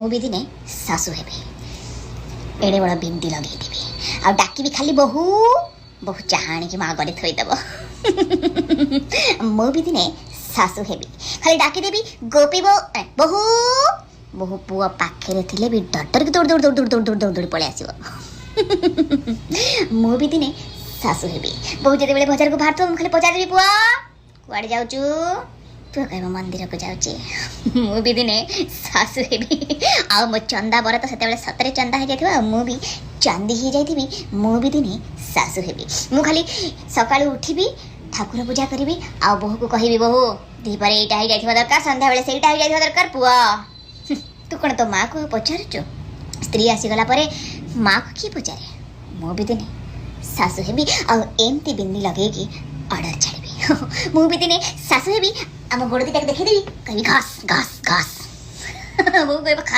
ମୁଁ ବି ଦିନେ ଶାଶୁ ହେବି, ଏଡ଼େ ବଡ଼ ବିନ୍ଦି ଲଗେଇଦେବି ଆଉ ଡାକିବି ଖାଲି ବୋହୂ ବୋହୂ ଚାହା ଆଣିକି ମୋ ଆଗରେ ଥୋଇଦେବ। ମୁଁ ବି ଦିନେ ଶାଶୁ ହେବି, ଖାଲି ଡାକିଦେବି ଗୋପୀ ବୋହୂ ବୋହୂ ପୁଅ ପାଖରେ ଥିଲେ ବି ଡରିକି ଦୌଡ଼ି ଦୌଡ଼ି ଦୌଡ଼ି ଦୌଡ଼ି ଦୌଡ଼ି ଦୌଡ଼ି ପଳେଇ ଆସିବ। ମୁଁ ବି ଦିନେ ଶାଶୁ ହେବି, ବୋହୂ ଯେତେବେଳେ ବଜାରକୁ ବାହାରୁଥିବ ମୁଁ ଖାଲି ପଚାରିଦେବି ପୁଅ କୁଆଡ଼େ ଯାଉଛୁ? ପୁଅ କହିବ ମନ୍ଦିରକୁ ଯାଉଛି। ମୁଁ ବି ଦିନେ ଶାଶୁ ହେବି ଆଉ ମୋ ଚନ୍ଦା ବର ତ ସେତେବେଳେ ସତରେ ଚନ୍ଦା ହେଇଯାଇଥିବ ଆଉ ମୁଁ ବି ଚାନ୍ଦି ହେଇଯାଇଥିବି। ମୁଁ ବି ଦିନେ ଶାଶୁ ହେବି। ମୁଁ ଖାଲି ସକାଳୁ ଉଠିବି, ଠାକୁର ପୂଜା କରିବି ଆଉ ବୋହୂକୁ କହିବି ବୋହୂ ଦିପହରେ ଏଇଟା ହେଇଯାଇଥିବା ଦରକାର, ସନ୍ଧ୍ୟାବେଳେ ସେଇଟା ହେଇଯାଇଥିବା ଦରକାର। ପୁଅ ତୁ କ'ଣ ତୋ ମାଆକୁ ପଚାରୁଛୁ? ସ୍ତ୍ରୀ ଆସିଗଲା ପରେ ମାଆକୁ କିଏ ପଚାରେ? ମୁଁ ବି ଦିନେ ଶାଶୁ ହେବି ଆଉ ଏମିତି ବିନ୍ଦି ଲଗେଇକି ଅର୍ଡ଼ର ଛାଡ଼ିବି। ମୁଁ ବି ଦିନେ ଶାଶୁ ହେବି, ଆମ ଗୋଡ଼ ଦିଟାକୁ ଦେଖେଇଦେବି, କହିବି ଘସ୍ ଘସ୍ ଘସ୍। ବୋହୂ କହିବ